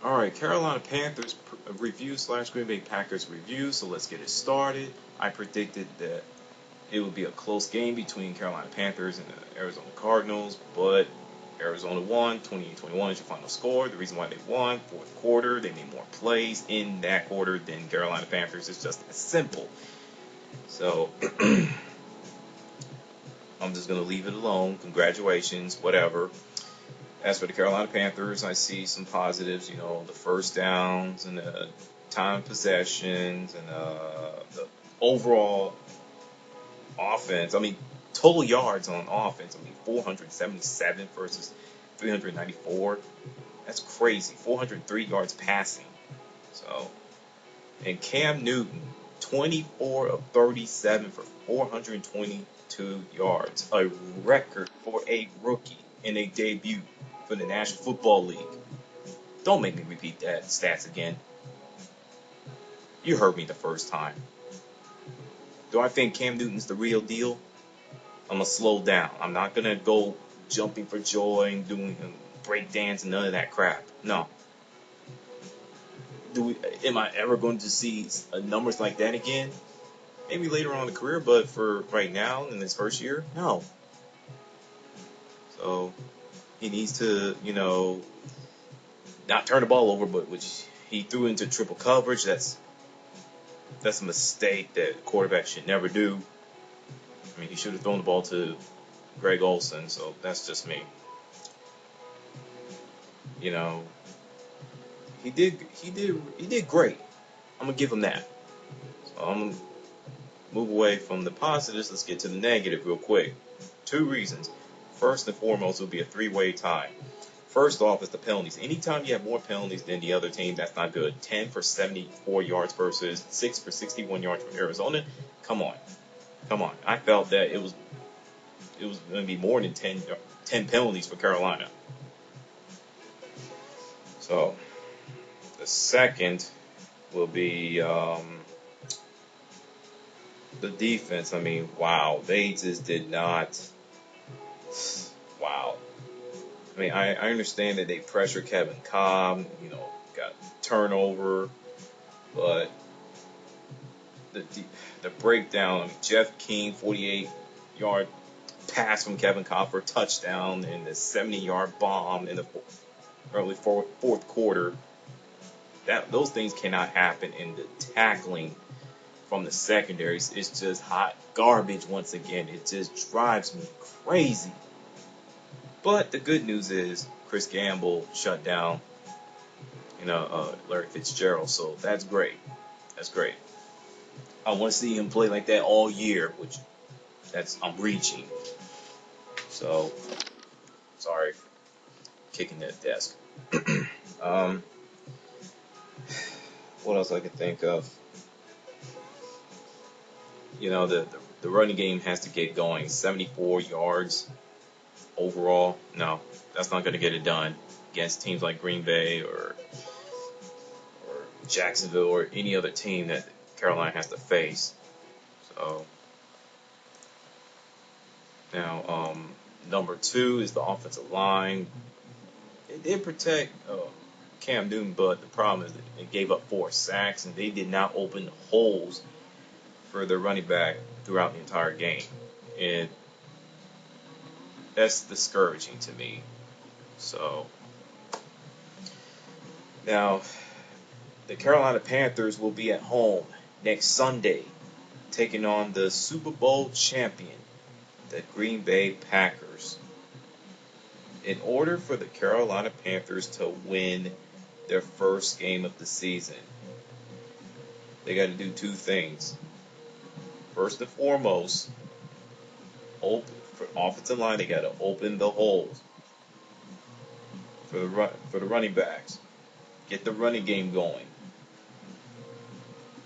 All right, Carolina Panthers review slash Green Bay Packers review. So let's get it started. I predicted that it would be a close game between Carolina Panthers and the Arizona Cardinals, but Arizona won. 28-21 is your final score. The reason why they won, fourth quarter, they made more plays in that quarter than Carolina Panthers. It's just as simple. So I'm just going to leave it alone. Congratulations, whatever. As for the Carolina Panthers, I see some positives, the first downs and the time possessions and the overall offense. I mean, total yards on offense. I mean, 477 versus 394. That's crazy. 403 yards passing. So, and Cam Newton, 24 of 37 for 422 yards. A record for a rookie in a debut for the National Football League. Don't make me repeat that stats again. You heard me the first time. Do I think Cam Newton's the real deal? I'm going to slow down. I'm not going to go jumping for joy and doing break dance and none of that crap. No. Am I ever going to see numbers like that again? Maybe later on in the career, but for right now in his first year, no. So he needs to, not turn the ball over, but which he threw into triple coverage. That's a mistake that quarterbacks should never do. I mean, he should have thrown the ball to Greg Olsen, so that's just me. He did great. I'm gonna give him that. So I'm gonna move away from the positives. Let's get to the negative real quick. Two reasons. First and foremost, it will be a three-way tie. First off is the penalties. Anytime you have more penalties than the other team, that's not good. 10 for 74 yards versus 6 for 61 yards from Arizona. Come on. I felt that it was going to be more than 10 penalties for Carolina. So the second will be the defense. I mean, wow. They just did not. Wow. I mean, I understand that they pressure Kevin Cobb, got turnover, but the breakdown, I mean, Jeff King, 48-yard pass from Kevin Cobb for a touchdown, and the 70-yard bomb in the early fourth quarter. Those things cannot happen, and the tackling from the secondaries is just hot garbage once again. It just drives me crazy. But the good news is Chris Gamble shut down, Larry Fitzgerald. So that's great. I want to see him play like that all year, which I'm reaching. So sorry for kicking that desk. What else I can think of? The running game has to get going. 74 yards. Overall, no, that's not going to get it done against teams like Green Bay or Jacksonville or any other team that Carolina has to face. So now, number two is the offensive line. They did protect Cam Newton, but the problem is that they gave up 4 sacks and they did not open holes for their running back throughout the entire game. And that's discouraging to me. So now the Carolina Panthers will be at home next Sunday, taking on the Super Bowl champion, the Green Bay Packers. In order for the Carolina Panthers to win their first game of the season, they got to do 2 things. First and foremost, for offensive line, they got to open the holes for the running backs. Get the running game going.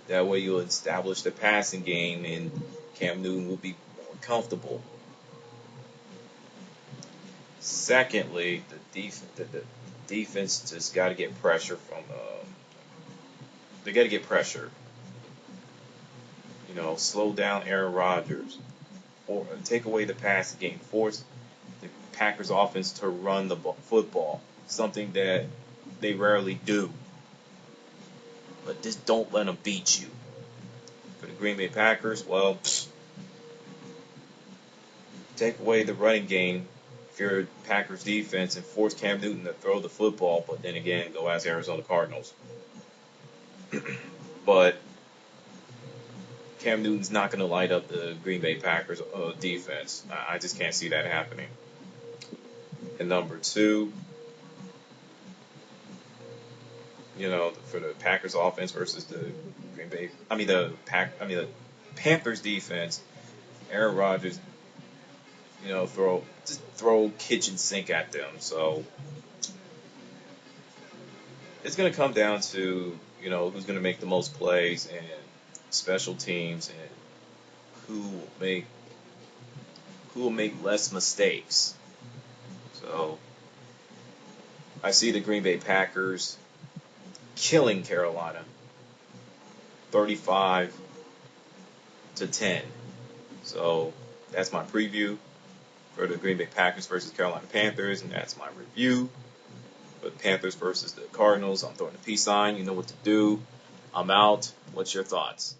That way you'll establish the passing game and Cam Newton will be more comfortable. Secondly, the defense just got to get pressure from. They got to get pressure. Slow down Aaron Rodgers, or take away the passing game. Force the Packers offense to run the football. Something that they rarely do. But just don't let them beat you. For the Green Bay Packers, well, take away the running game if you're Packers defense and force Cam Newton to throw the football, but then again, go ask Arizona Cardinals. But Cam Newton's not going to light up the Green Bay Packers defense. I just can't see that happening. And number two, for the Packers offense versus the the Panthers defense, Aaron Rodgers, throw kitchen sink at them. So it's going to come down to, who's going to make the most plays and special teams and who will make less mistakes. So I see the Green Bay Packers killing Carolina 35-10. So that's my preview for the Green Bay Packers versus Carolina Panthers, and that's my review for the Panthers versus the Cardinals. I'm throwing the peace sign. You know what to do. I'm out. What's your thoughts?